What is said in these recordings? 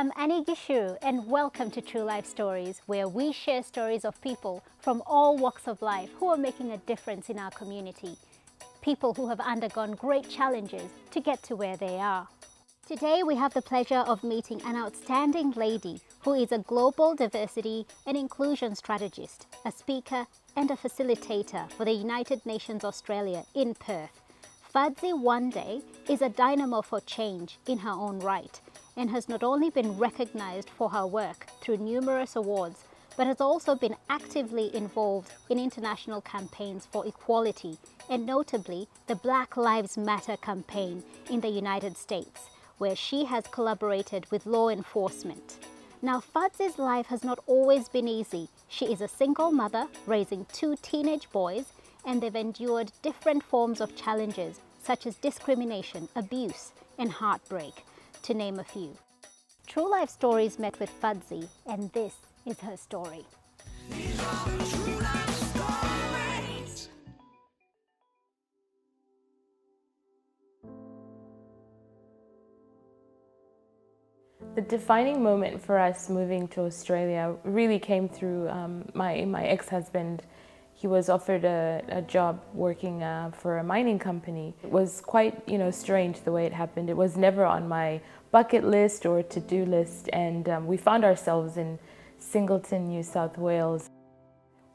I'm Annie Gishuru and welcome to True Life Stories, where we share stories of people from all walks of life who are making a difference in our community. People who have undergone great challenges to get to where they are. Today we have the pleasure of meeting an outstanding lady who is a global diversity and inclusion strategist, a speaker and a facilitator for the United Nations Australia in Perth. Fadzi Wande is a dynamo for change in her own right and has not only been recognized for her work through numerous awards, but has also been actively involved in international campaigns for equality, and notably the Black Lives Matter campaign in the United States, where she has collaborated with law enforcement. Now, Fadzi's life has not always been easy. She is a single mother raising 2 teenage boys, and they've endured different forms of challenges such as discrimination, abuse, and heartbreak, to name a few. True Life Stories met with Fadzi, and this is her story. These are the true life stories. The defining moment for us moving to Australia really came through my ex-husband. He was offered a job working for a mining company. It was quite, strange the way it happened. It was never on my bucket list or to-do list, and we found ourselves in Singleton, New South Wales.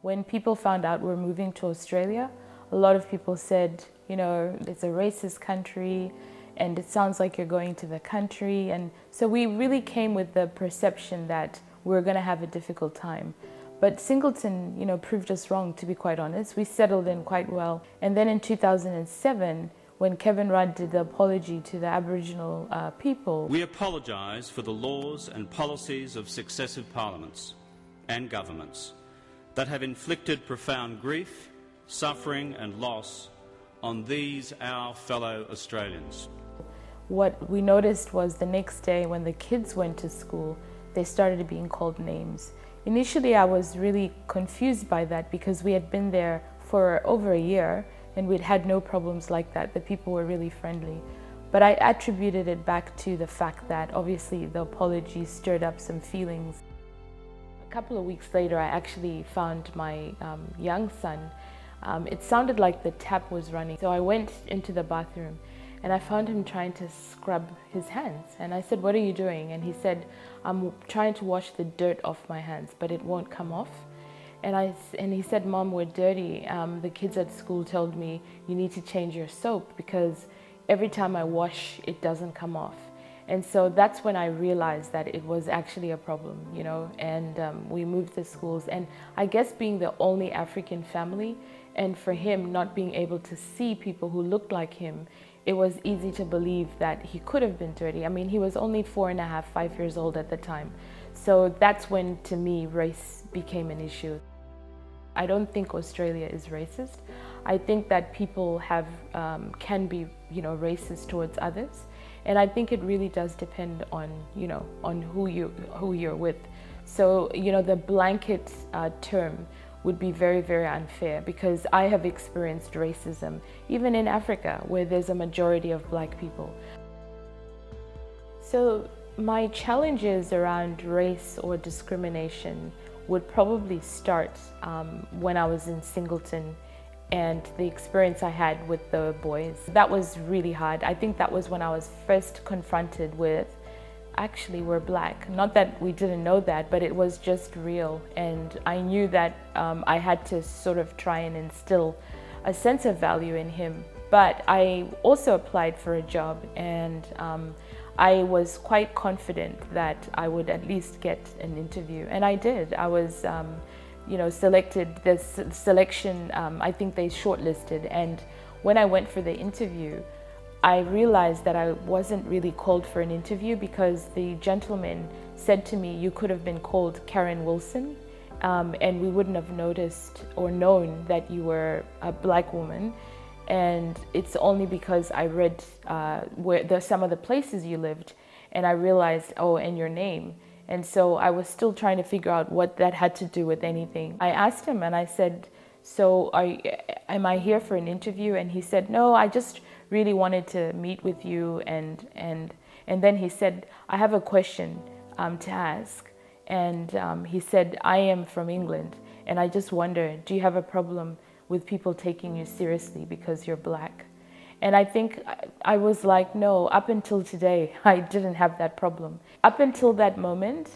When people found out we're moving to Australia, a lot of people said, it's a racist country, and it sounds like you're going to the country. And so we really came with the perception that we're going to have a difficult time. But Singleton, proved us wrong, to be quite honest. We settled in quite well. And then in 2007, when Kevin Rudd did the apology to the Aboriginal people. We apologise for the laws and policies of successive parliaments and governments that have inflicted profound grief, suffering and loss on these, our fellow Australians. What we noticed was the next day when the kids went to school, they started being called names. Initially, I was really confused by that because we had been there for over a year and we'd had no problems like that. The people were really friendly. But I attributed it back to the fact that obviously the apology stirred up some feelings. A couple of weeks later, I actually found my young son. It sounded like the tap was running. So I went into the bathroom and I found him trying to scrub his hands. And I said, "What are you doing?" And he said, "I'm trying to wash the dirt off my hands, but it won't come off." And he said, "Mom, we're dirty. The kids at school told me you need to change your soap because every time I wash, it doesn't come off." And so that's when I realized that it was actually a problem, and we moved the schools. And I guess being the only African family, and for him not being able to see people who looked like him, it was easy to believe that he could have been dirty. I mean, he was only 4.5, 5 years old at the time. So that's when, to me, race became an issue. I don't think Australia is racist. I think that people can be, racist towards others. And I think it really does depend on, on who you're with. So, the blanket term would be very, very unfair because I have experienced racism, even in Africa, where there's a majority of Black people. So my challenges around race or discrimination would probably start when I was in Singleton and the experience I had with the boys. That was really hard. I think that was when I was first confronted with, actually, we're Black. Not that we didn't know that, but it was just real. And I knew that I had to sort of try and instill a sense of value in him. But I also applied for a job, and I was quite confident that I would at least get an interview. And I did. I was selected. The selection, I think they shortlisted. And when I went for the interview, I realized that I wasn't really called for an interview because the gentleman said to me, "You could have been called Karen Wilson, and we wouldn't have noticed or known that you were a Black woman. And it's only because I read some of the places you lived, and I realized, and your name." And so I was still trying to figure out what that had to do with anything. I asked him and I said, "So am I here for an interview?" And he said, "No, I just really wanted to meet with you." And then he said, "I have a question. to ask. And he said, I am from England, and I just wonder, do you have a problem with people taking you seriously because you're black? And I think I was like, no, up until today, I didn't have that problem. Up until that moment,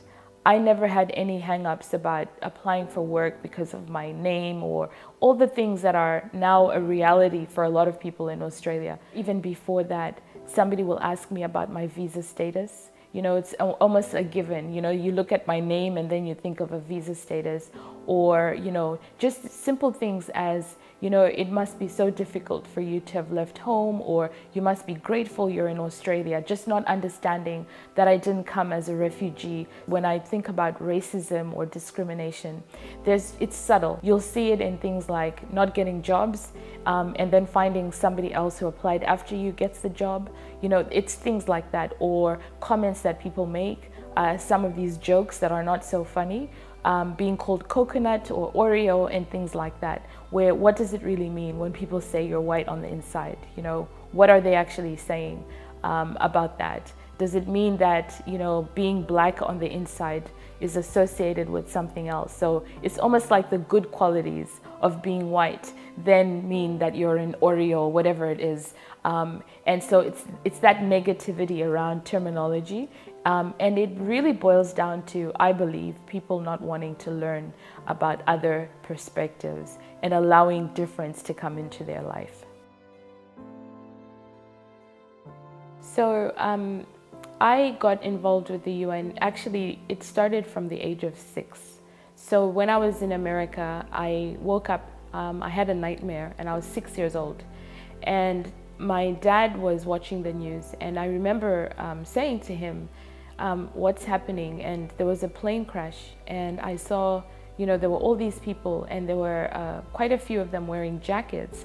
I never had any hang-ups about applying for work because of my name or all the things that are now a reality for a lot of people in Australia. Even before that, somebody will ask me about my visa status. You know, it's almost a given. You know, you look at my name and then you think of a visa status, or, you know, just simple things as, you know, it must be so difficult for you to have left home, or you must be grateful you're in Australia, just not understanding that I didn't come as a refugee. When I think about racism or discrimination, it's subtle. You'll see it in things like not getting jobs, and then finding somebody else who applied after you gets the job. You know, it's things like that, or comments that people make, some of these jokes that are not so funny, being called coconut or Oreo and things like that, where what does it really mean when people say you're white on the inside? You know, what are they actually saying about that? Does it mean that, you know, being black on the inside is associated with something else? So it's almost like the good qualities of being white then mean that you're an Oreo, whatever it is. And so it's that negativity around terminology. And it really boils down to, I believe, people not wanting to learn about other perspectives and allowing difference to come into their life. So I got involved with the UN. Actually, it started from the age of 6. So when I was in America, I woke up, I had a nightmare, and I was 6 years old. And my dad was watching the news, and I remember saying to him, what's happening? And there was a plane crash, and I saw, you know, there were all these people, and there were quite a few of them wearing jackets.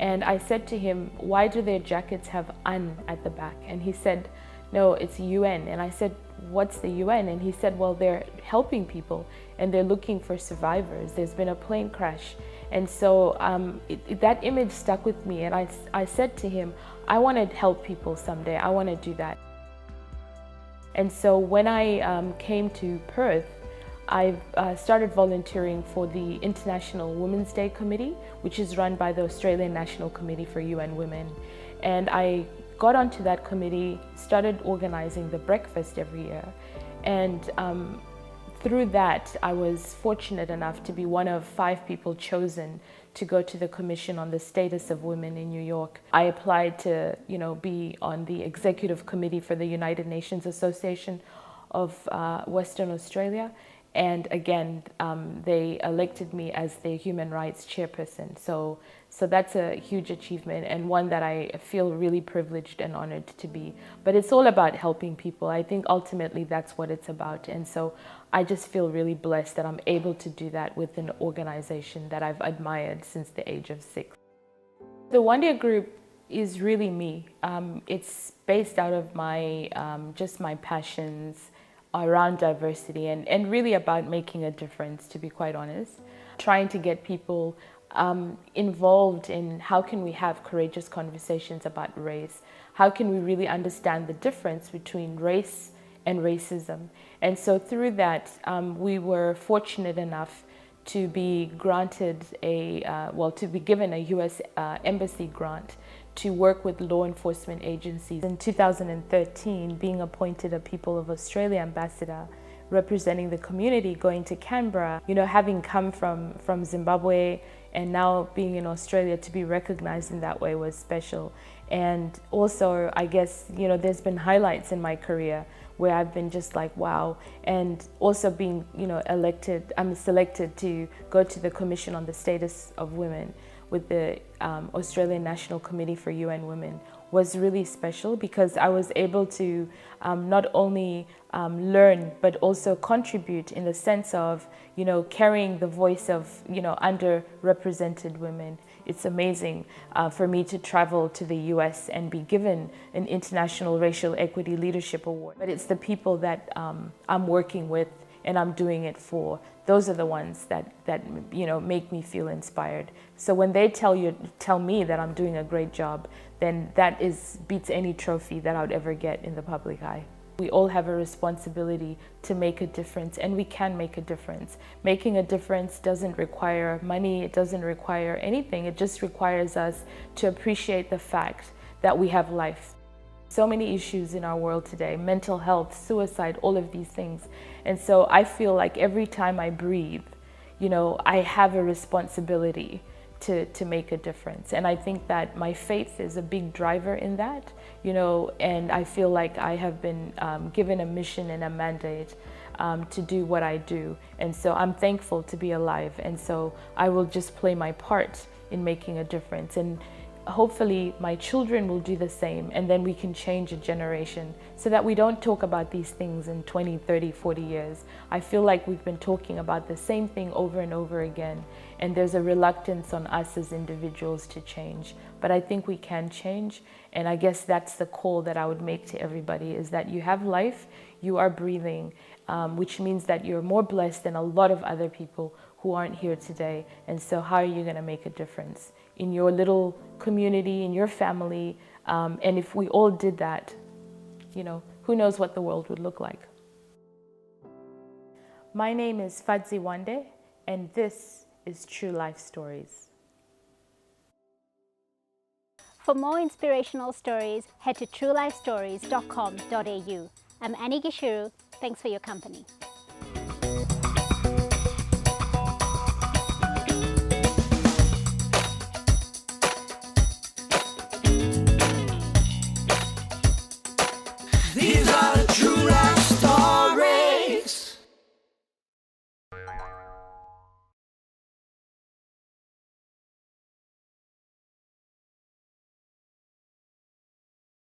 And I said to him, why do their jackets have UN at the back? And he said, no, it's UN. And I said, what's the UN? And he said, well, they're helping people and they're looking for survivors. There's been a plane crash. And so that image stuck with me. And I said to him, I want to help people someday. I want to do that. And so when I came to Perth, I started volunteering for the International Women's Day Committee, which is run by the Australian National Committee for UN Women. And I got onto that committee, started organizing the breakfast every year. And through that, I was fortunate enough to be one of 5 people chosen to go to the Commission on the Status of Women in New York. I applied to, you know, be on the executive committee for the United Nations Association of Western Australia. And again, they elected me as the human rights chairperson. So that's a huge achievement, and one that I feel really privileged and honored to be. But it's all about helping people. I think ultimately that's what it's about. And so I just feel really blessed that I'm able to do that with an organization that I've admired since the age of 6. The One Year Group is really me. It's based out of my just my passions around diversity and really about making a difference, to be quite honest. Trying to get people involved in how can we have courageous conversations about race? How can we really understand the difference between race and racism? And so through that, we were fortunate enough to be granted to be given a US Embassy grant to work with law enforcement agencies. In 2013, being appointed a People of Australia ambassador, representing the community, going to Canberra, you know, having come from Zimbabwe and now being in Australia, to be recognized in that way was special. And also, I guess, you know, there's been highlights in my career where I've been just like, wow. And also being, you know, selected to go to the Commission on the Status of Women with the Australian National Committee for UN Women was really special, because I was able to not only learn but also contribute in the sense of, you know, carrying the voice of, you know, underrepresented women. It's amazing for me to travel to the US and be given an International Racial Equity Leadership Award. But it's the people that I'm working with and I'm doing it for. Those are the ones that you know, make me feel inspired. So when they tell me that I'm doing a great job, then that beats any trophy that I would ever get in the public eye. We all have a responsibility to make a difference, and we can make a difference. Making a difference doesn't require money, it doesn't require anything. It just requires us to appreciate the fact that we have life. So many issues in our world today, mental health, suicide, all of these things. And so I feel like every time I breathe, you know, I have a responsibility to make a difference. And I think that my faith is a big driver in that, you know, and I feel like I have been given a mission and a mandate to do what I do. And so I'm thankful to be alive. And so I will just play my part in making a difference. And hopefully my children will do the same, and then we can change a generation so that we don't talk about these things in 20, 30, 40 years. I feel like we've been talking about the same thing over and over again, and there's a reluctance on us as individuals to change. But I think we can change, and I guess that's the call that I would make to everybody, is that you have life, you are breathing, which means that you're more blessed than a lot of other people who aren't here today. And so how are you going to make a difference in your little community, in your family? And if we all did that, you know, who knows what the world would look like. My name is Fadzi Wande, and this is True Life Stories. For more inspirational stories, head to truelifestories.com.au. I'm Annie Gishiru. Thanks for your company.